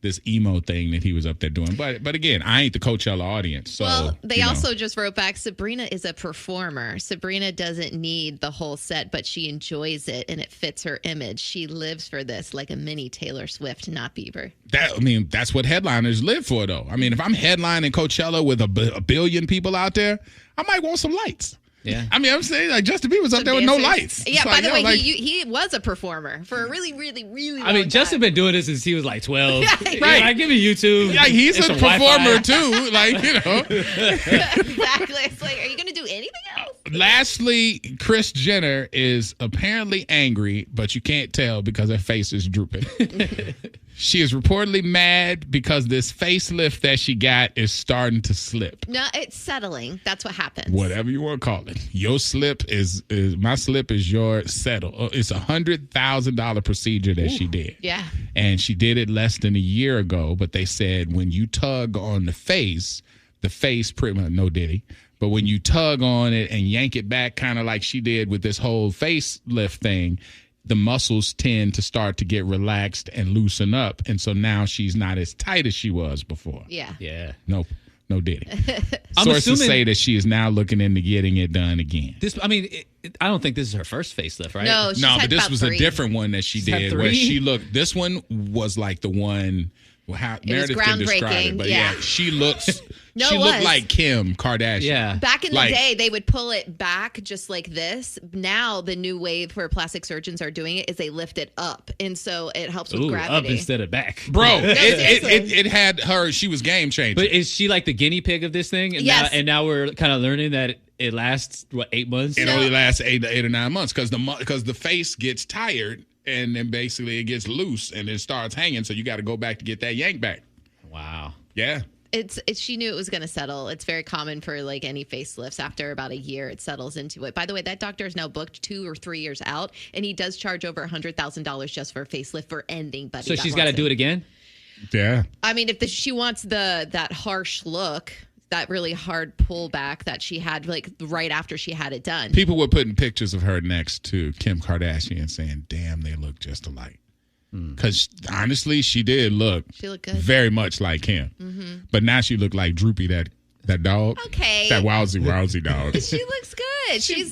this emo thing that he was up there doing. But again, I ain't the Coachella audience. So, well, they also just wrote back, Sabrina is a performer. Sabrina doesn't need the whole set, but she enjoys it and it fits her image. She lives for this like a mini Taylor Swift, not Bieber. That's what headliners live for, though. I mean, if I'm headlining Coachella with a billion people out there, I might want some lights. Yeah. I mean, I'm saying like Justin Bieber's up there with no lights. Yeah, by the way, he was a performer for a really, really, really long time. Justin been doing this since he was like 12. Yeah, right. Like, give me YouTube. Yeah, he's a performer too. Like, Exactly. It's like, are you going to do anything else? Lastly, Kris Jenner is apparently angry, but you can't tell because her face is drooping. She is reportedly mad because this facelift that she got is starting to slip. No, it's settling. That's what happens. Whatever you want to call it. Your slip is my slip is your settle. It's $100,000 procedure that she did. Yeah. And she did it less than a year ago, but they said when you tug on the face pretty much, no diddy. But when you tug on it and yank it back kind of like she did with this whole facelift thing, the muscles tend to start to get relaxed and loosen up. And so now she's not as tight as she was before. Yeah. Yeah. No diddy. I'm Sources assuming say that she is now looking into getting it done again. I don't think this is her first facelift, right? No, but this was 3. a different one that she did where she looked. This one was like the one. How Meredith can describe it, but she looks. She looked like Kim Kardashian. Yeah. Back in the day, they would pull it back just like this. Now, the new wave where plastic surgeons are doing it is they lift it up, and so it helps with gravity. Up instead of back, bro. It had her. She was game changing. But is she like the guinea pig of this thing? And yes. Now we're kind of learning that it lasts 8 months. It only lasts 8 or 9 months because the face gets tired. And then basically it gets loose and it starts hanging. So you got to go back to get that yank back. Wow. Yeah. She knew it was going to settle. It's very common for like any facelifts. After about a year, it settles into it. By the way, that doctor is now booked 2 or 3 years out, and he does charge over $100,000 just for a facelift for anybody. So she's got to do it again? Yeah. I mean, if she wants that harsh look, that really hard pullback that she had like right after she had it done. People were putting pictures of her next to Kim Kardashian saying, damn, they look just alike. Because honestly, she did look good. Very much like Kim. Mm-hmm. But now she looked like Droopy, that dog. Okay. That wowsy dog. She looks good. She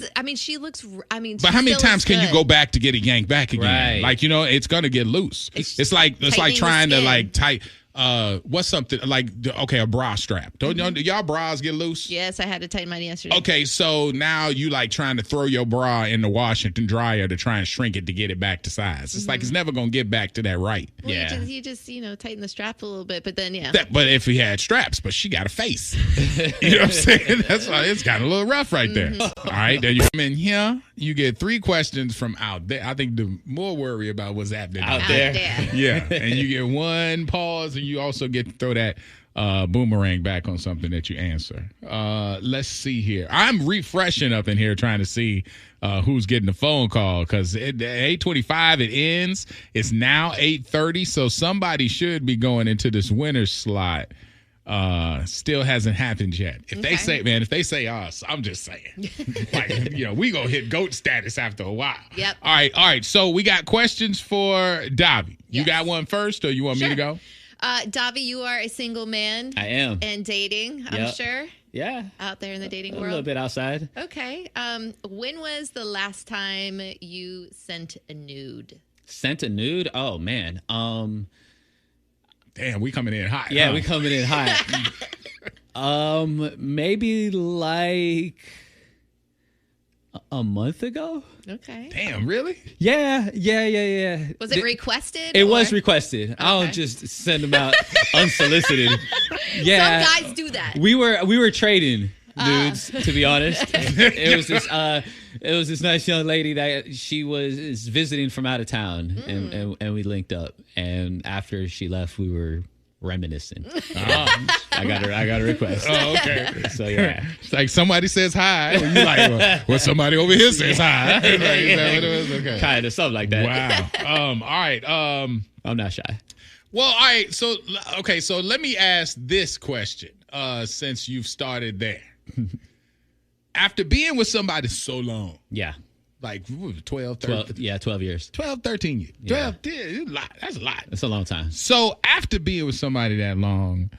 looks. But how many times can you go back to get it yanked back again? Right. Like, it's going to get loose. It's like trying to like tight. what's something like, okay, a bra strap. Don't y'all bras get loose? Yes, I had to tighten mine yesterday. Okay, so now you like trying to throw your bra in the Washington dryer to try and shrink it to get it back to size. It's like it's never gonna get back to that right. Well, you just tighten the strap a little bit, but then But if he had straps, but she got a face, you know what I'm saying? That's why it's got a little rough right there. All right, then you come in here. You get 3 questions from out there. I think the more worry about what's happening Out there. Yeah, and you get 1 pause, and you also get to throw that boomerang back on something that you answer. Let's see here. I'm refreshing up in here trying to see who's getting the phone call because at 8:25 it ends. It's now 8:30, so somebody should be going into this winner's slot. Still hasn't happened yet. If they say us, I'm just saying. Like, we gonna hit GOAT status after a while. Yep. All right. So we got questions for Davy. You got one first, or you want me to go? Davy, you are a single man. I am. And dating, I'm sure. Yeah. Out there in the dating world. A little bit outside. Okay. When was the last time you sent a nude? Sent a nude? Oh, man. Damn, we coming in hot. Yeah, we coming in hot. Maybe like a month ago. Okay. Damn, really? Yeah. Was it requested? It was requested. Okay. I don't just send them out unsolicited. Yeah. Some guys do that. We were trading nudes, to be honest. It was this nice young lady that she is visiting from out of town, and we linked up. And after she left, we were reminiscing. I got a request. Oh, okay. So yeah, it's like somebody says hi. You like, well, somebody over here says hi. Okay. Kind of something like that. Wow. All right. I'm not shy. Well, all right. So let me ask this question. Since you've started there, after being with somebody so long, like 12, 13. 12 years. 12, 13 years. 12, that's a lot. That's a long time. So after being with somebody that long,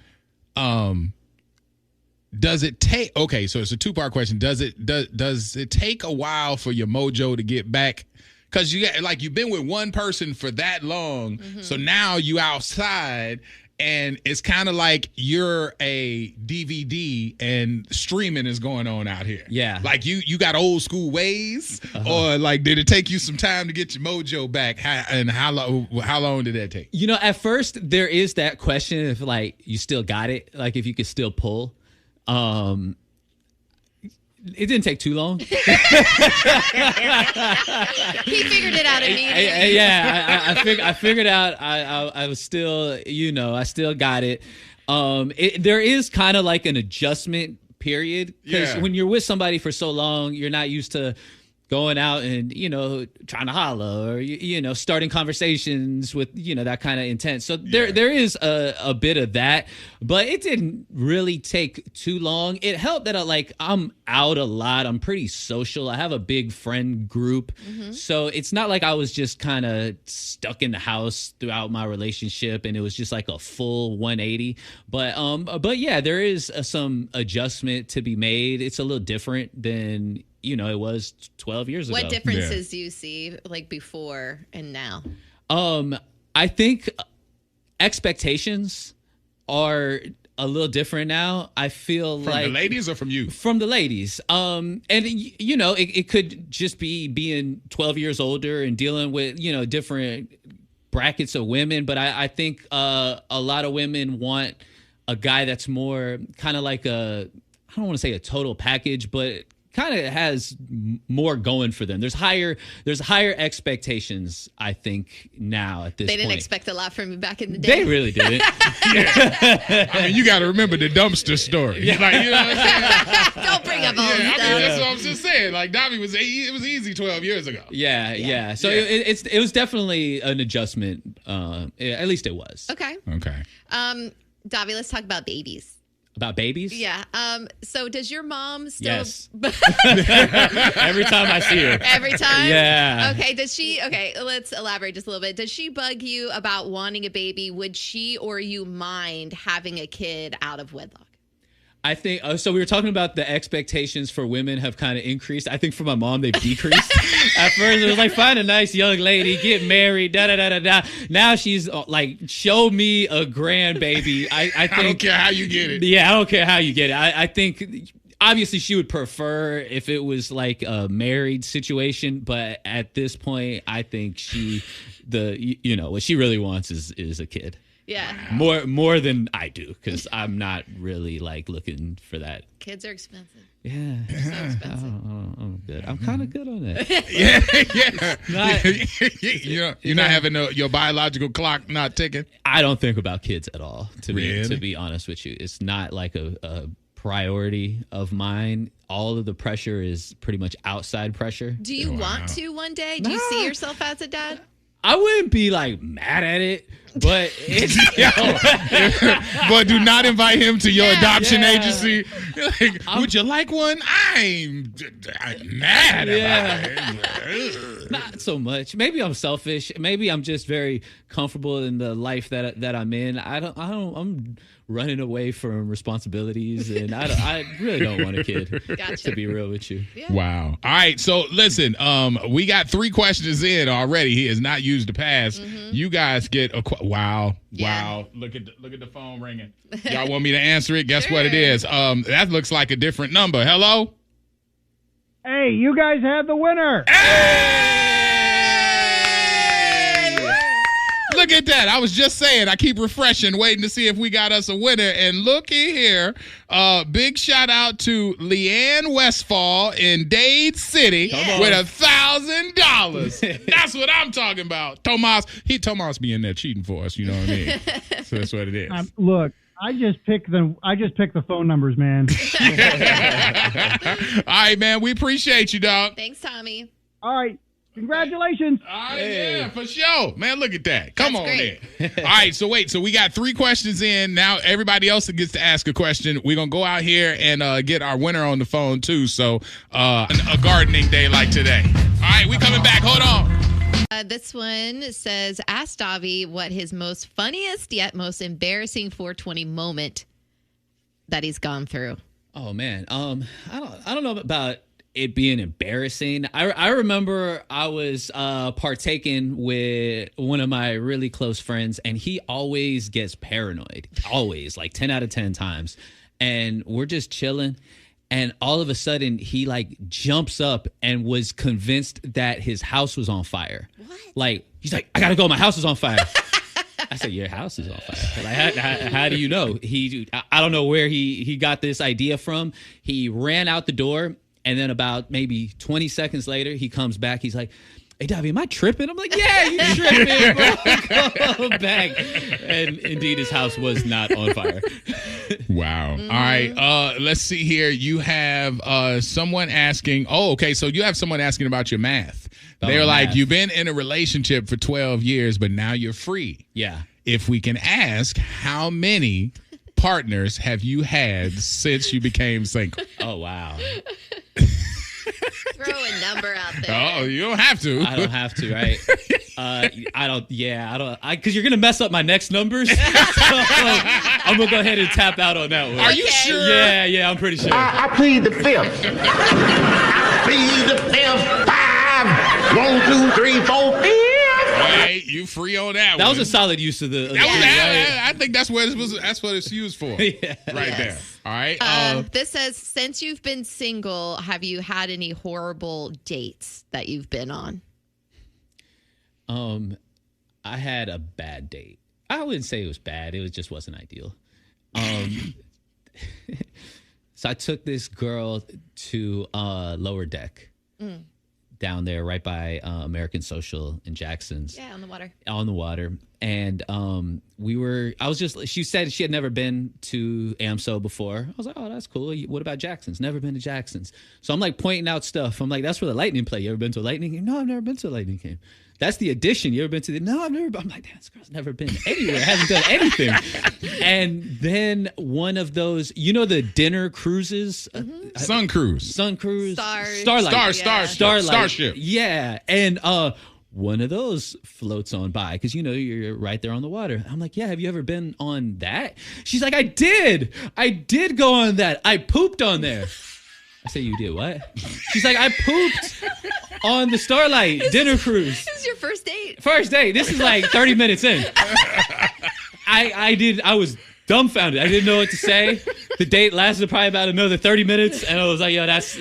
does it take, okay, so it's a 2-part question. Does it take a while for your mojo to get back? Because you've been with one person for that long, so now you outside, and it's kind of like you're a DVD and streaming is going on out here. Yeah. Like you got old school ways, or like did it take you some time to get your mojo back? How long did that take? At first there is that question if like you still got it, like if you could still pull. It didn't take too long. He figured it out immediately. I figured out I was still, I still got it. There is kind of like an adjustment period because when you're with somebody for so long, you're not used to going out and, trying to holler or, starting conversations with, that kind of intent. So there is a bit of that, but it didn't really take too long. It helped that I'm out a lot. I'm pretty social. I have a big friend group. So it's not like I was just kind of stuck in the house throughout my relationship and it was just like a full 180. But yeah, there is some adjustment to be made. It's a little different than it was 12 years ago. What differences do you see like before and now? I think expectations are a little different now. I feel from like the ladies or from you? From the ladies. And it could just be being 12 years older and dealing with, different brackets of women. But I think a lot of women want a guy that's more kind of like I don't want to say a total package, but kind of has more going for them. There's higher expectations, I think, now at this point. They didn't expect a lot from you back in the day. They really didn't. I mean, you got to remember the dumpster story. Yeah. Like, what I'm saying? Don't bring up old stuff. That's what I'm just saying. Like, Davy it was easy 12 years ago. Yeah. So it was definitely an adjustment. At least it was. Okay. Davy, let's talk about babies. About babies? Yeah. So does your mom still? Yes. Every time I see her. Every time? Yeah. Okay. Okay, let's elaborate just a little bit. Does she bug you about wanting a baby? Would she or you mind having a kid out of wedlock? I think so. We were talking about the expectations for women have kind of increased. I think for my mom they've decreased. At first it was like, find a nice young lady, get married, da da da da da. Now she's like, show me a grandbaby. I think I don't care how you get it. Yeah, I don't care how you get it. I think obviously she would prefer if it was like a married situation, but at this point, I think what she really wants is a kid. Yeah. More than I do, because I'm not really like looking for that. Kids are expensive. Yeah. They're so expensive. I'm good. I'm kind of good on that. Yeah. You're not having your biological clock not ticking? I don't think about kids at all, to Really? be honest with you. It's not like a priority of mine. All of the pressure is pretty much outside pressure. Do you want to one day? Do you see yourself as a dad? I wouldn't be like mad at it, but it's But do not invite him to your adoption Yeah. agency. Like, would you like one? I'm mad about it. not so much. Maybe I'm selfish. Maybe I'm just very comfortable in the life that I'm in. I'm running away from responsibilities, and I really don't want a kid. Gotcha. To be real with you. Yeah. Wow. All right. So listen, we got 3 questions in already. He has not used the pass. You guys get wow. Yeah. Wow. Look at the phone ringing. Y'all want me to answer it? Guess what it is? That looks like a different number. Hello? Hey, you guys have the winner. Look at that. I was just saying, I keep refreshing, waiting to see if we got us a winner. And looky here. Big shout out to Leanne Westfall in Dade City with $1,000. That's what I'm talking about. Tomas be in there cheating for us, you know what I mean? So that's what it is. Look, I just picked the phone numbers, man. All right, man. We appreciate you, dog. Thanks, Tommy. All right. Congratulations. All right, yeah, for sure. Man, look at that. Come That's on great. in. All right, so wait. So we got 3 questions in. Now everybody else that gets to ask a question. We're going to go out here and get our winner on the phone, too. So a gardening day like today. All right, we coming back. Hold on. This one says, ask Davy what his most funniest yet most embarrassing 420 moment that he's gone through. Oh man, I don't know about it being embarrassing. I remember I was partaking with one of my really close friends, and he always gets paranoid, always, like 10 out of 10 times. And we're just chilling, and all of a sudden he like jumps up and was convinced that his house was on fire. What? Like, he's like, I gotta go, my house is on fire. I said, your house is on fire. Like, how do you know? I don't know where he got this idea from. He ran out the door, and then about maybe 20 seconds later, he comes back. He's like, hey, Davy, am I tripping? I'm like, yeah, you tripping, bro. Go back. And indeed, his house was not on fire. Wow. All right. Let's see here. You have someone asking. Oh, okay. So you have someone asking about your math. They're like, math. you've been in a relationship for 12 years, but now you're free. Yeah. If we can ask, how many partners have you had since you became single? Oh, wow. Throw a number out there. Oh, you don't have to. I don't have to, right? Because you're going to mess up my next numbers. So, I'm going to go ahead and tap out on that one. Are you sure? Yeah, I'm pretty sure. I plead the fifth. I plead the fifth. 5, 1, 2, 3, 4, 5. Right, you free on that one. That was a solid use of the. I think that's what it's used for. Yeah. Right there. All right. This says, since you've been single, have you had any horrible dates that you've been on? I had a bad date. I wouldn't say it was bad. It just wasn't ideal. So I took this girl to Lower Deck. Down there right by American Social in Jackson's. Yeah, on the water. On the water. And she said she had never been to AMSO before. I was like, oh, that's cool. What about Jackson's? Never been to Jackson's. So I'm like pointing out stuff. I'm like, that's where the Lightning play. You ever been to a Lightning game? No, I've never been to a Lightning game. That's the Addition. You ever been to the? No, I've never been. I'm like, damn, this girl's never been anywhere. Hasn't done anything. And then one of those, the dinner cruises. Sun Cruise. Sun Cruise. Starlight. Starlight. Starship. Yeah. And one of those floats on by because you're right there on the water. I'm like, yeah, have you ever been on that? She's like, I did go on that. I pooped on there. I say, you did what? She's like, I pooped on the Starlight dinner cruise. This is your first date. First date. This is like 30 minutes in. I was dumbfounded. I didn't know what to say. The date lasted probably about another 30 minutes, and I was like, yo, that's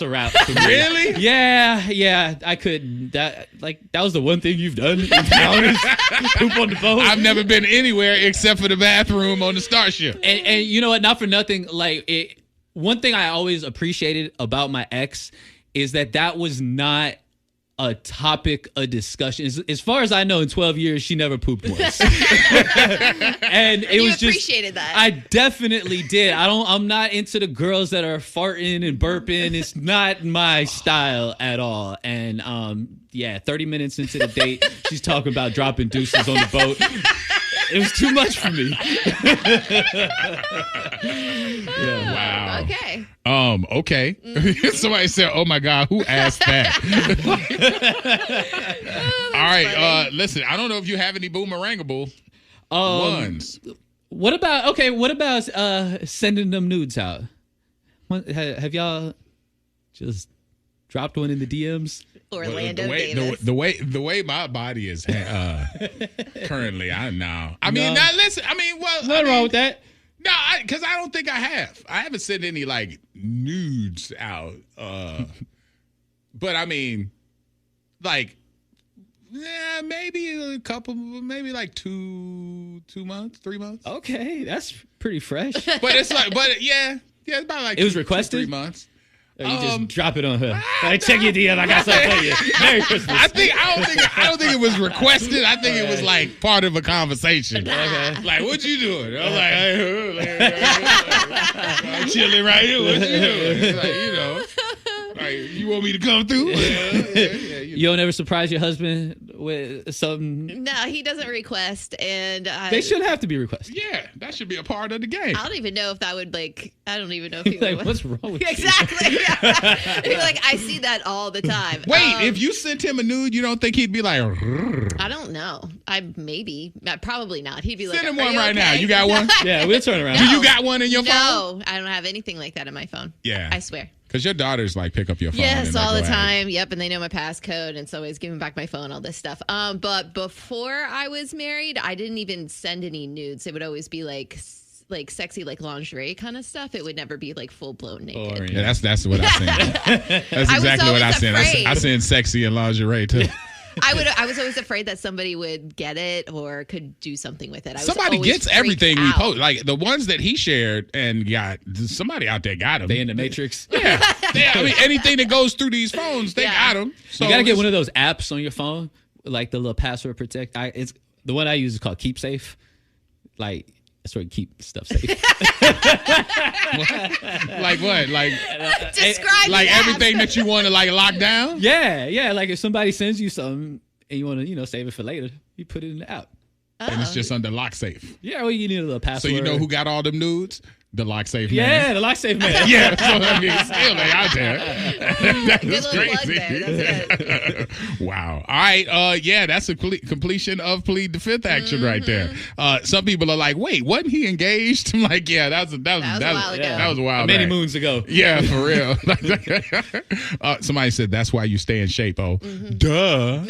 a wrap for me. Really? Yeah. I couldn't. That was the one thing you've done in town is poop on the boat. I've never been anywhere except for the bathroom on the Starship. And you know what? Not for nothing. One thing I always appreciated about my ex is that was not a topic of discussion. As far as I know, in 12 years, she never pooped once. And it was just appreciated that. I definitely did. I'm not into the girls that are farting and burping. It's not my style at all. And 30 minutes into the date, she's talking about dropping deuces on the boat. It was too much for me. Yeah. Wow. Okay. Okay. Somebody said, "Oh my God, who asked that?" All right. Listen, I don't know if you have any boomerangable ones. What about sending them nudes out? Have y'all just dropped one in the DMs? Orlando Davis. The way my body is currently, I know. I mean, now listen. I mean, nothing wrong with that. No, because I don't think I have. I haven't sent any nudes out. But I mean, maybe a couple, maybe 2 months, 3 months. Okay, that's pretty fresh. But it's it's about it was requested 2-3 months. Or you just drop it on her. Check your DM. I got something for you. Merry Christmas. I don't think it was requested. I think it was part of a conversation. Okay. What you doing? I was I'm chilling right here. What you doing? You want me to come through? You don't ever surprise your husband with something? No, he doesn't request, and they shouldn't have to be requested. Yeah, that should be a part of the game. I don't even know if that would I don't even know if he would. What's wrong with exactly? You? Exactly. Yeah. I see that all the time. Wait, if you sent him a nude, you don't think he'd be like? I don't know. Probably not. He'd be like, send him one right okay? now. You got one? Yeah, we'll turn around. Do you got one in your phone? No, I don't have anything like that in my phone. Yeah, I swear. Because your daughters pick up your phone. Yes, all the time. Yep, and they know my passcode, and it's always giving back my phone, all this stuff. But before I was married, I didn't even send any nudes. It would always be sexy lingerie kind of stuff. It would never be full blown naked. Yeah, that's what I sent. That's exactly what I sent. I sent sexy and lingerie too. I was always afraid that somebody would get it or could do something with it. Somebody gets everything we post. The ones that he shared and got, somebody out there got them. They in the Matrix. Yeah. Anything that goes through these phones, they got them. So you got to get one of those apps on your phone, the little password protect. It's the one I use is called Keep Safe. That's where you keep stuff safe. Like what? Describe everything that you want to lock down? Yeah. If somebody sends you something and you want to, save it for later, you put it in the app. And it's just under lock safe. Yeah, well, you need a little password. So you know who got all them nudes? The lock safe man. Yeah, the lock safe man. Yeah, so still they out there. That's crazy. There. That's Wow. All right. That's a completion of Plead the Fifth action right there. Some people are like, wait, wasn't he engaged? I'm like, yeah, that was a while ago. That was a while many back. moons ago. Yeah, for real. Somebody said that's why you stay in shape. Oh, duh.